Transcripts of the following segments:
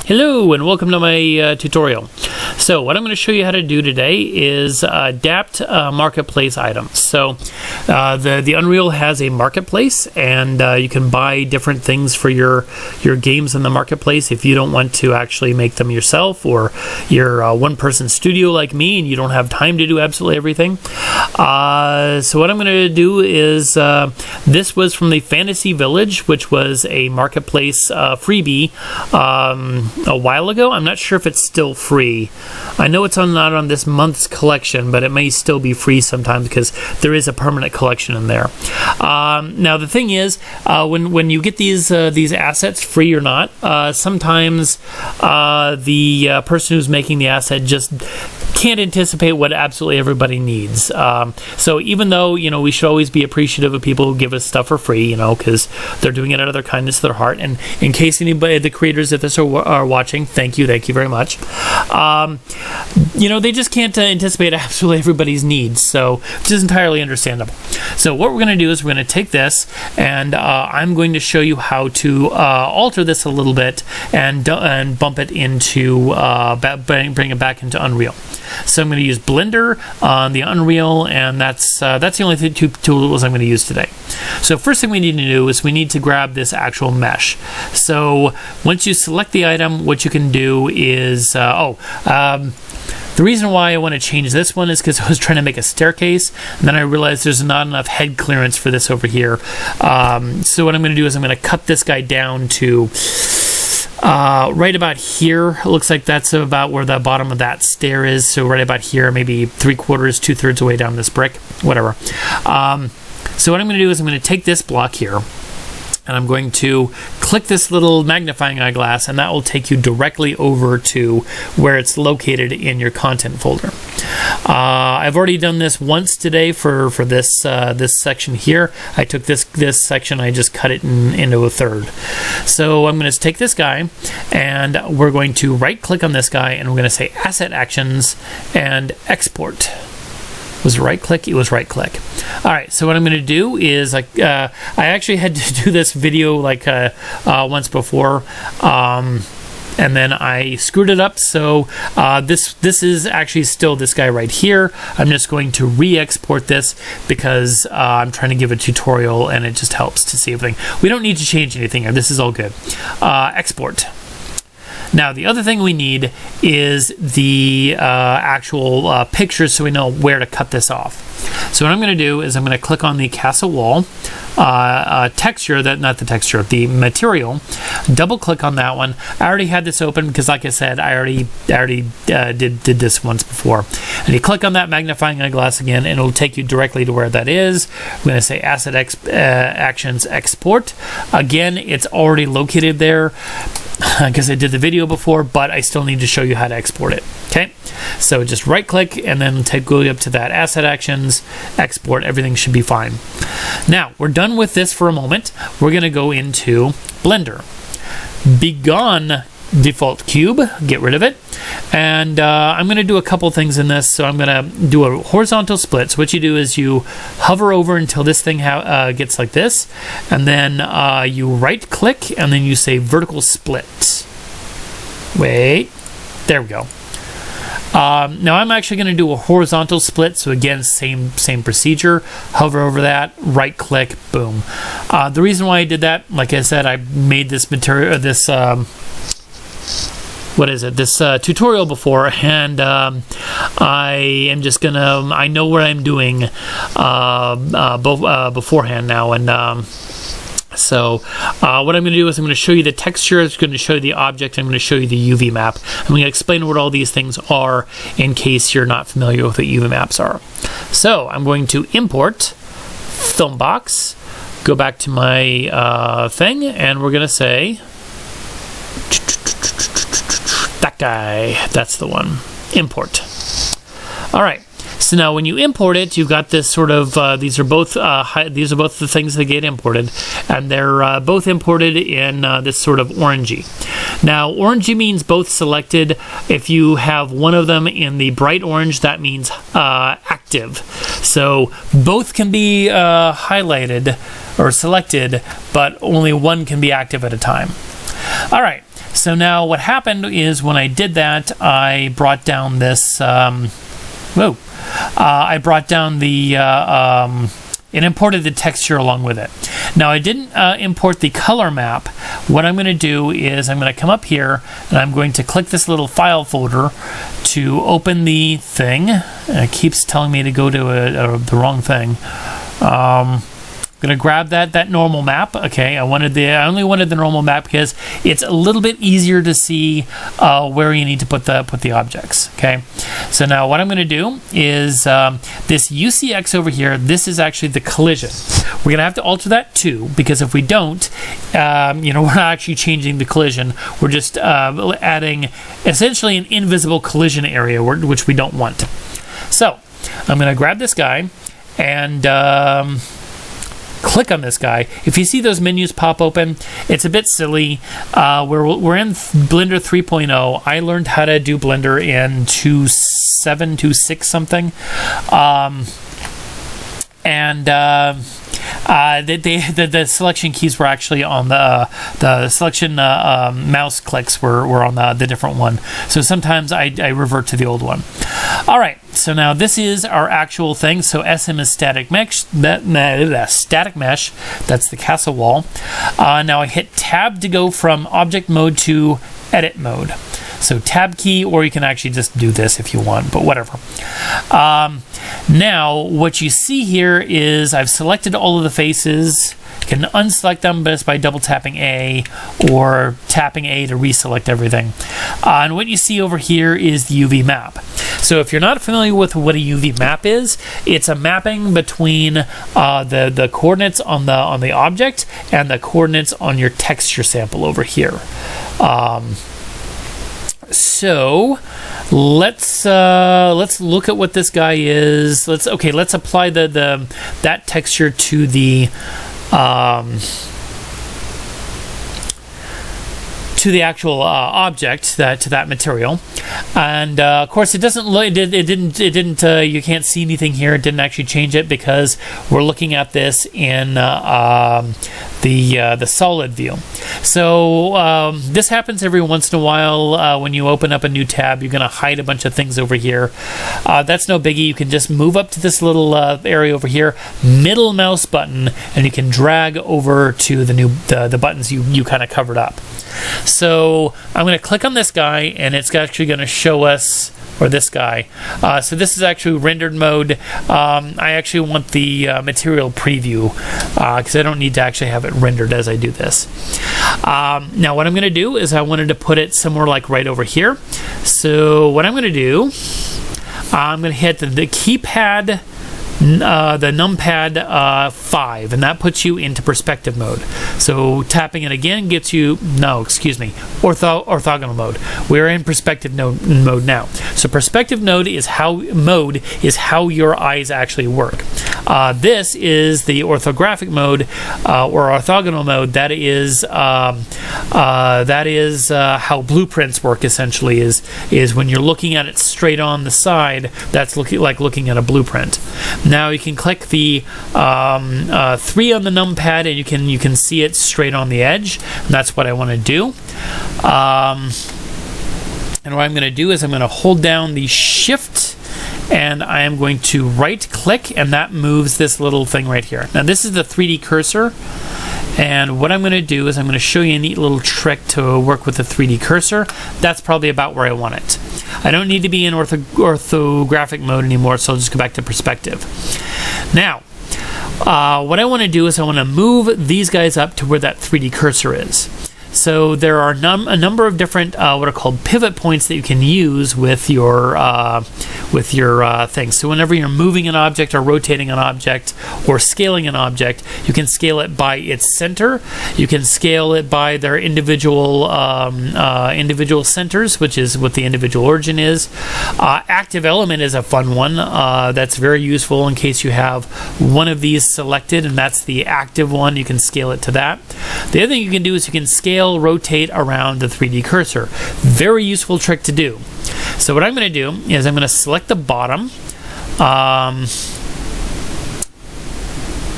Hello and welcome to my tutorial. So what I'm going to show you how to do today is adapt marketplace items. So the Unreal has a marketplace, and you can buy different things for your games in the marketplace if you don't want to actually make them yourself, or you're a one-person studio like me and you don't have time to do absolutely everything. So what I'm going to do is this was from the Fantasy Village, which was a marketplace freebie a while ago. I'm not sure if it's still free. I know it's not on this month's collection, but it may still be free sometimes because there is a permanent collection in there. Now the thing is, when you get these assets, free or not, sometimes the person who's making the asset just can't anticipate what absolutely everybody needs. So even though, we should always be appreciative of people who give us stuff for free, because they're doing it out of their kindness of their heart. And in case anybody, the creators of this are watching, thank you very much. They just can't anticipate absolutely everybody's needs, so which is entirely understandable. So what we're going to do is we're going to take this, and I'm going to show you how to alter this a little bit and bump it into bring it back into Unreal. So I'm going to use Blender on the Unreal, and that's the only two tools I'm going to use today. So first thing we need to do is we need to grab this actual mesh. So once you select the item, what you can do is the reason why I want to change this one is because I was trying to make a staircase, and then I realized there's not enough head clearance for this over here. So what I'm going to do is I'm going to cut this guy down to right about here. It looks like that's about where the bottom of that stair is. So right about here, maybe 3/4, 2/3 away down this brick, whatever. So what I'm going to do is I'm going to take this block here, and I'm going to click this little magnifying eyeglass, and that will take you directly over to where it's located in your content folder. I've already done this once today for this this section here. I took this section, I just cut it into a third. So I'm going to take this guy, and we're going to right click on this guy, and we're going to say Asset Actions and Export. Was it right click? It was right click. All right, so what I'm going to do is I actually had to do this video like once before, and then I screwed it up. So this is actually still this guy right here. I'm just going to re-export this because I'm trying to give a tutorial, and it just helps to see everything. We don't need to change anything here. This is all good. Export. Now, the other thing we need is the actual pictures, so we know where to cut this off. So what I'm going to do is I'm going to click on the castle wall texture, the material, double click on that one. I already had this open because, like I said, I already did this once before. And you click on that magnifying eyeglass again, and it'll take you directly to where that is. I'm going to say Asset Actions Export. Again, it's already located there because I did the video before, but I still need to show you how to export it. Okay, so just right click and then go up to that Asset Actions, Export. Everything should be fine. Now we're done with this for a moment. We're going to go into Blender. Begone default cube, get rid of it, and I'm going to do a couple things in this. So I'm going to do a horizontal split. So what you do is you hover over until this thing gets like this, and then you right click and then you say vertical split. Wait, there we go. Now I'm actually going to do a horizontal split. So again, same procedure. Hover over that, right click, boom. The reason why I did that, like I said, I made this material, this tutorial before, and I am just gonna, I know what I'm doing beforehand now, and so what I'm going to do is I'm going to show you the texture, it's going to show you the object, I'm going to show you the UV map. I'm going to explain what all these things are in case you're not familiar with what UV maps are. So I'm going to import film box, go back to my thing, and we're going to say that guy, that's the one. Import. All right. So now when you import it, you've got this sort of, these are both the things that get imported, and they're both imported in this sort of orangey. Now, orangey means both selected. If you have one of them in the bright orange, that means active. So both can be highlighted or selected, but only one can be active at a time. All right. So now what happened is when I did that, I brought down this, I brought down the, it imported the texture along with it. Now I didn't import the color map. What I'm going to do is I'm going to come up here and I'm going to click this little file folder to open the thing. It keeps telling me to go to the wrong thing. I'm going to grab that normal map. Okay, I only wanted the normal map because it's a little bit easier to see where you need to put the objects. Okay, so now what I'm going to do is this UCX over here. This is actually the collision. We're going to have to alter that too, because if we don't, we're not actually changing the collision. We're just adding essentially an invisible collision area, which we don't want. So I'm going to grab this guy and click on this guy. If you see those menus pop open, it's a bit silly. We're in Blender 3.0. I learned how to do Blender in 2.7, 2.6 something. The selection keys were actually on the selection mouse clicks were on the different one. So sometimes I revert to the old one. All right. So now this is our actual thing. So SM is static mesh. Static mesh. That's the castle wall. Now I hit Tab to go from object mode to edit mode. So Tab key, or you can actually just do this if you want, but whatever. Now what you see here is I've selected all of the faces. You can unselect them just by double tapping A or tapping A to reselect everything. And what you see over here is the UV map. So if you're not familiar with what a UV map is, it's a mapping between the coordinates on the object and the coordinates on your texture sample over here. So let's look at what this guy is. Let's apply that texture to the actual object, to that material, and of course it doesn't. It didn't. You can't see anything here. It didn't actually change it because we're looking at this in the solid view. So this happens every once in a while. When you open up a new tab, you're going to hide a bunch of things over here. That's no biggie. You can just move up to this little area over here, middle mouse button, and you can drag over to the buttons you kind of covered up. So I'm going to click on this guy, and it's actually going to show us, or this guy. So this is actually rendered mode. I actually want the material preview because I don't need to actually have it rendered as I do this. Now what I'm going to do is I wanted to put it somewhere like right over here. So what I'm going to do, I'm going to hit the keypad, the numpad 5, and that puts you into perspective mode. So tapping it again gets you, orthogonal mode. We're in perspective mode now. So perspective mode is how your eyes actually work. This is the orthographic mode or orthogonal mode. That is how blueprints work. Essentially, is when you're looking at it straight on the side. That's like looking at a blueprint. Now you can click the 3 on the numpad, and you can see it straight on the edge. And that's what I want to do. And what I'm going to do is I'm going to hold down the Shift, and I am going to right click, and that moves this little thing right here. Now this is the 3D cursor. And what I'm going to do is I'm going to show you a neat little trick to work with the 3D cursor. That's probably about where I want it. I don't need to be in orthographic mode anymore, so I'll just go back to perspective. Now, what I want to do is I want to move these guys up to where that 3D cursor is. So there are a number of different what are called pivot points that you can use with your things. So whenever you're moving an object or rotating an object or scaling an object, you can scale it by its center. You can scale it by their individual centers, which is what the individual origin is. Active element is a fun one. That's very useful in case you have one of these selected, and that's the active one. You can scale it to that. The other thing you can do is you can scale, rotate around the 3D cursor. Very useful trick to do. So what I'm going to do is I'm going to select the bottom.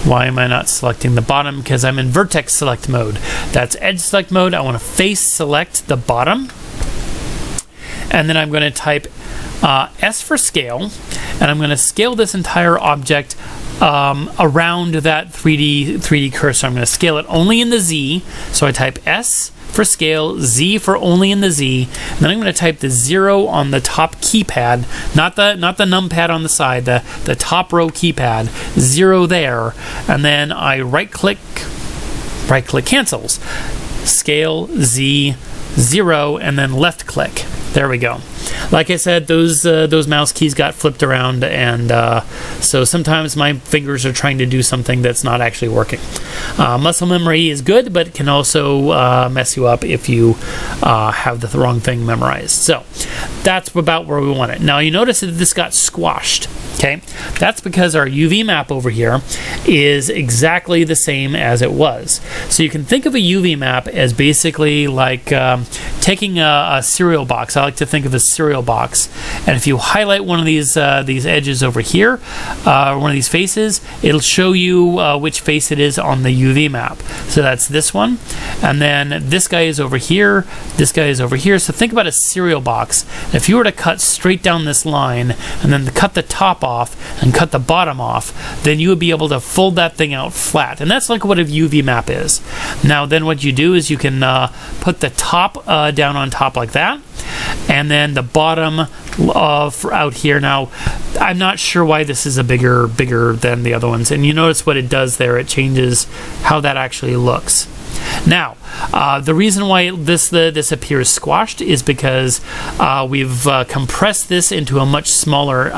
Why am I not selecting the bottom? Because I'm in vertex select mode. That's edge select mode. I want to face select the bottom. And then I'm going to type S for scale, and I'm going to scale this entire object around that 3D cursor. I'm going to scale it only in the Z, so I type S for scale, Z for only in the Z, and then I'm going to type the 0 on the top keypad, not the numpad on the side, the top row keypad, 0 there, and then I right click cancels, scale, Z, 0, and then left click. There we go. Like I said, those mouse keys got flipped around, and so sometimes my fingers are trying to do something that's not actually working. Muscle memory is good, but it can also mess you up if you have the wrong thing memorized. So that's about where we want it. Now you notice that this got squashed. Okay, that's because our UV map over here is exactly the same as it was. So you can think of a UV map as basically like taking a cereal box. I like to think of a cereal box, and if you highlight one of these edges over here, one of these faces, it'll show you which face it is on the UV map. So that's this one, and then this guy is over here, this guy is over here. So think about a cereal box. If you were to cut straight down this line and then cut the top off and cut the bottom off, then you would be able to fold that thing out flat, and that's like what a UV map is. Now then what you do is you can put the top down on top like that, and then the bottom for out here. Now I'm not sure why this is a bigger than the other ones, and you notice what it does there, it changes how that actually looks. Now, the reason why this appears squashed is because we've compressed this into a much smaller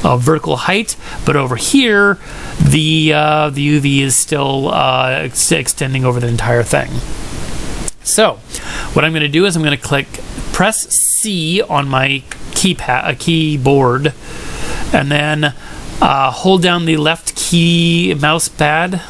vertical height, but over here the UV is still extending over the entire thing. So what I'm going to do is I'm going to press C on my keyboard, and then hold down the left key mouse pad.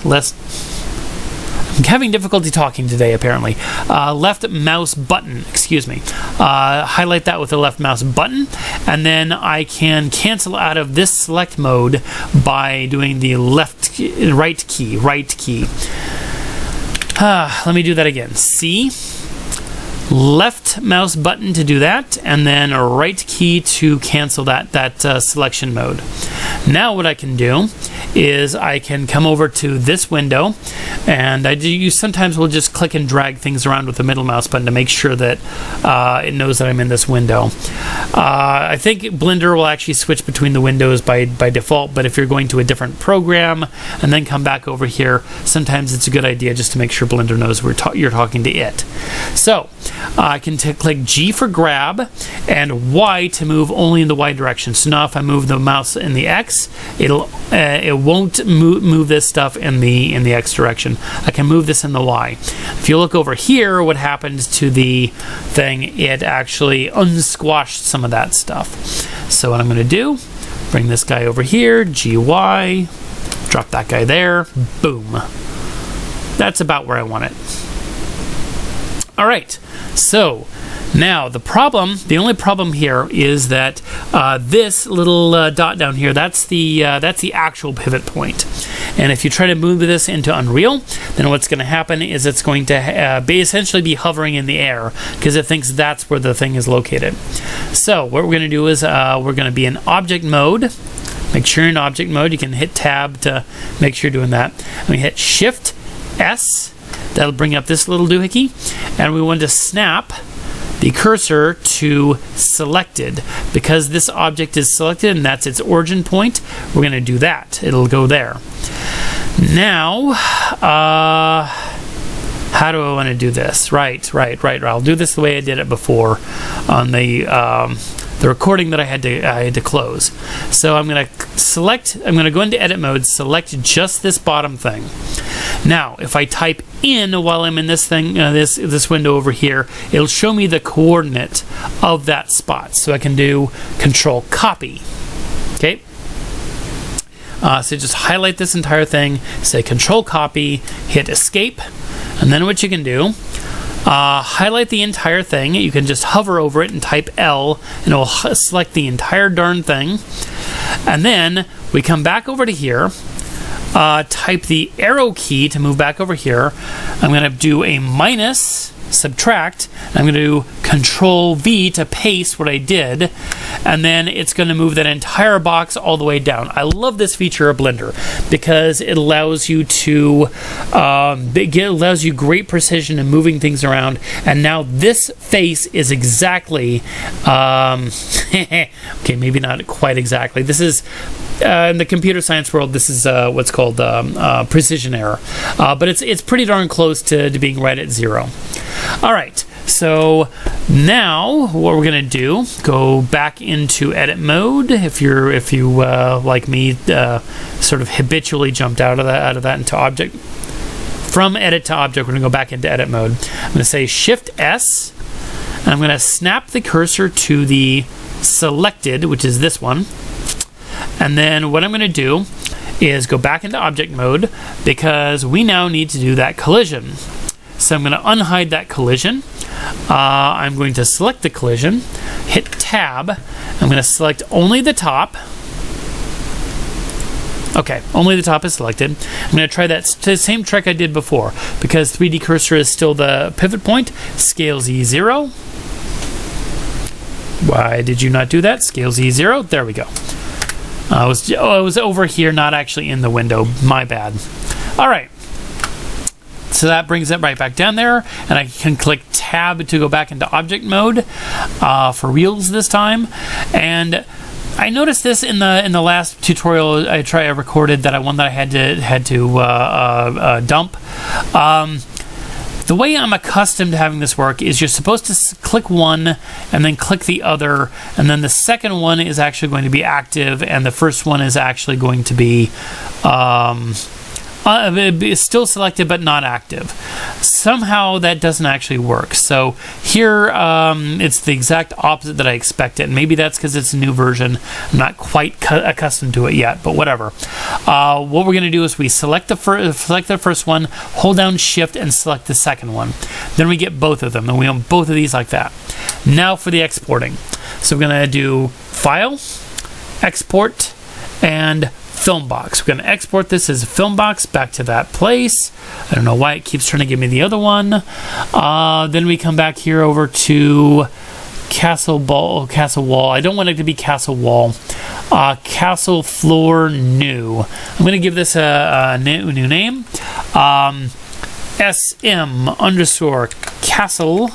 I'm having difficulty talking today, apparently. Left mouse button, excuse me. Highlight that with the left mouse button, and then I can cancel out of this select mode by doing the right key. Let me do that again. C, left mouse button to do that, and then a right key to cancel that selection mode. Now what I can do is I can come over to this window, and you sometimes will just click and drag things around with the middle mouse button to make sure that it knows that I'm in this window. I think Blender will actually switch between the windows by default, but if you're going to a different program and then come back over here, sometimes it's a good idea just to make sure Blender knows you're talking to it. So I can click G for grab and Y to move only in the Y direction. So now if I move the mouse in the X, it won't move this stuff in the X direction. I can move this in the Y. If you look over here, what happens to the thing, it actually unsquashed some of that stuff. So what I'm going to do, bring this guy over here, GY, drop that guy there, boom. That's about where I want it. All right, so now the only problem here is that this little dot down here, that's the actual pivot point. And if you try to move this into Unreal, then what's going to happen is it's going to essentially be hovering in the air because it thinks that's where the thing is located. So what we're going to do is we're going to be in object mode. Make sure you're in object mode. You can hit tab to make sure you're doing that. And we hit Shift S. That'll bring up this little doohickey, and we want to snap the cursor to selected. Because this object is selected and that's its origin point, we're going to do that. It'll go there. Now, how do I want to do this? Right. I'll do this the way I did it before on the recording that I had to close. So I'm going to go into edit mode, select just this bottom thing. Now, if I type in while I'm in this thing, this window over here, it'll show me the coordinate of that spot. So I can do Control Copy. Okay. So just highlight this entire thing, say Control Copy, hit Escape, and then what you can do, highlight the entire thing. You can just hover over it and type L, and it will select the entire darn thing. And then we come back over to here. type the arrow key to move back over here. I'm going to do a minus, subtract. I'm going to do Control V to paste what I did, and then it's going to move that entire box all the way down. I love this feature of Blender because it allows you to it allows you great precision in moving things around. And now this face is exactly okay, maybe not quite exactly. This is in the computer science world, this is what's called precision error, but it's pretty darn close to being right at 0. All right, so now what we're gonna do, go back into edit mode. If you like me, sort of habitually jumped out of that into object. From edit to object, we're gonna go back into edit mode. I'm gonna say Shift S, and I'm gonna snap the cursor to the selected, which is this one. And then what I'm gonna do is go back into object mode because we now need to do that collision. So I'm going to unhide that collision. I'm going to select the collision, hit Tab. I'm going to select only the top. Okay, only the top is selected. I'm going to try that same trick I did before. Because 3D cursor is still the pivot point, scale Z0. Why did you not do that? Scale Z0. There we go. I was over here, not actually in the window. My bad. All right. So that brings it right back down there, and I can click Tab to go back into object mode for reals this time. And I noticed this in the last tutorial I recorded, that I had to dump. The way I'm accustomed to having this work is you're supposed to click one and then click the other, and then the second one is actually going to be active, and the first one is actually going to be still selected but not active. Somehow that doesn't actually work. So here it's the exact opposite that I expected. Maybe that's because it's a new version. I'm not quite accustomed to it yet, but whatever. What we're going to do is we select the first one, hold down Shift, and select the second one. Then we get both of them, and we want both of these like that. Now for the exporting. So we're going to do File, Export, and Film box. We're going to export this as a film box back to that place. I don't know why it keeps trying to give me the other one. Then we come back here over to Castle Wall. I don't want it to be Castle Wall. Castle Floor New. I'm going to give this a new name. SM underscore Castle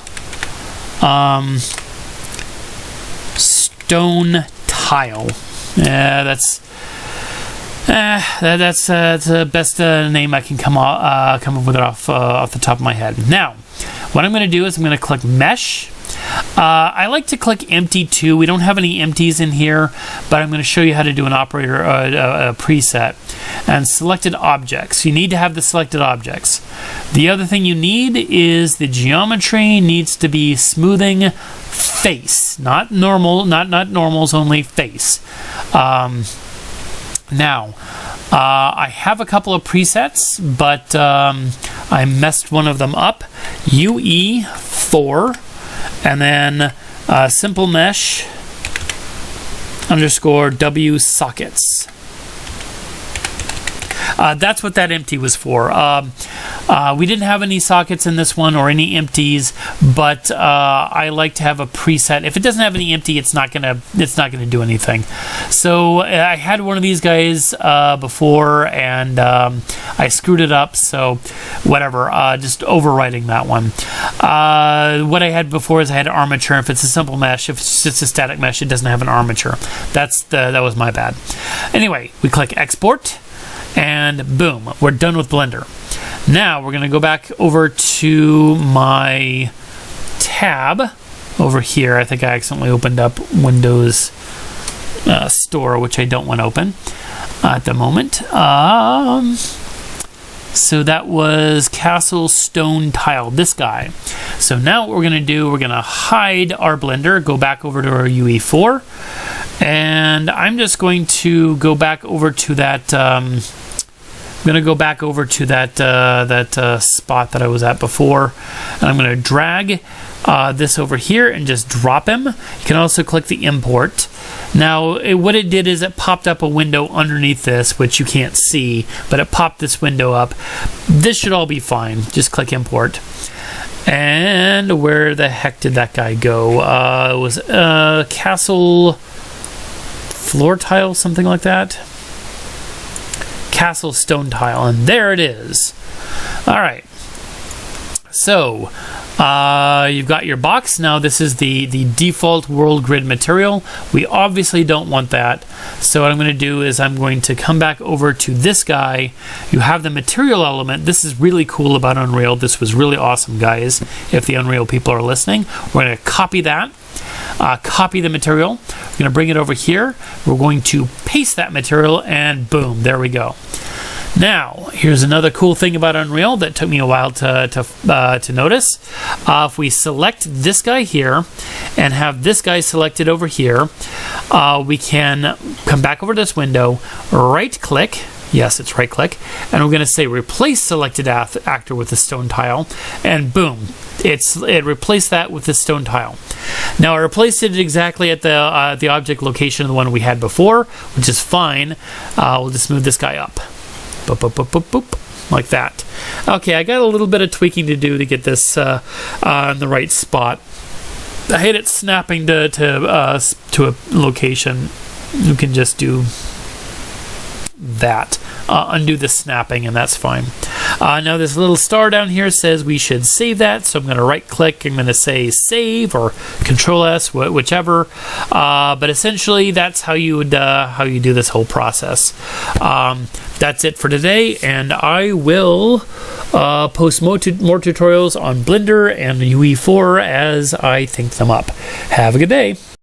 Stone Tile. Yeah, that's the best name I can come up with it off the top of my head. Now, what I'm going to do is I'm going to click Mesh. I like to click Empty too. We don't have any empties in here, but I'm going to show you how to do an operator preset. And selected objects. You need to have the selected objects. The other thing you need is the geometry needs to be smoothing face, not normal, not normals, only face. Now, I have a couple of presets, but I messed one of them up. UE4, and then simple mesh underscore W sockets. That's what that empty was for. We didn't have any sockets in this one or any empties, but I like to have a preset. If it doesn't have any empty, it's not gonna do anything. So I had one of these guys before, and I screwed it up. So whatever, just overwriting that one. What I had before is I had an armature. If it's a simple mesh, if it's just a static mesh, it doesn't have an armature. That was my bad. Anyway, we click export. And boom, we're done with Blender. Now we're going to go back over to my tab over here. I think I accidentally opened up Windows Store, which I don't want to open at the moment. So that was Castle Stone Tile, this guy. So now what we're going to do, we're going to hide our Blender, go back over to our UE4, and I'm just going to go back over to that going to go back over to that spot that I was at before, and I'm going to drag this over here and just drop him. You can also click the import. Now what it did is it popped up a window underneath this, which you can't see, but it popped this window up. This should all be fine. Just click import. And where the heck did that guy go? It was castle floor tile, something like that. Castle stone tile, and there it is. All right. So you've got your box. Now this is the default world grid material. We obviously don't want that. So what I'm going to do is I'm going to come back over to this guy. You have the material element. This is really cool about Unreal. This was really awesome, guys. If the Unreal people are listening, we're going to copy that. Copy the material. We're going to bring it over here. We're going to paste that material, and boom, there we go. Now, here's another cool thing about Unreal that took me a while to notice. If we select this guy here and have this guy selected over here, we can come back over to this window, right-click. Yes, it's right-click. And we're going to say replace selected actor with the stone tile, and boom, it replaced that with the stone tile. Now I replaced it exactly at the object location of the one we had before, which is fine. We'll just move this guy up. Boop, boop, boop, boop, boop, like that. Okay, I got a little bit of tweaking to do to get this in the right spot. I hate it snapping to a location. You can just do that. Undo the snapping, and that's fine. Now this little star down here says we should save that, so I'm going to right click. I'm going to say save or Control S, whichever. But essentially that's how you would do this whole process. That's it for today, and I will post more tutorials on Blender and UE4 as I think them up. Have a good day.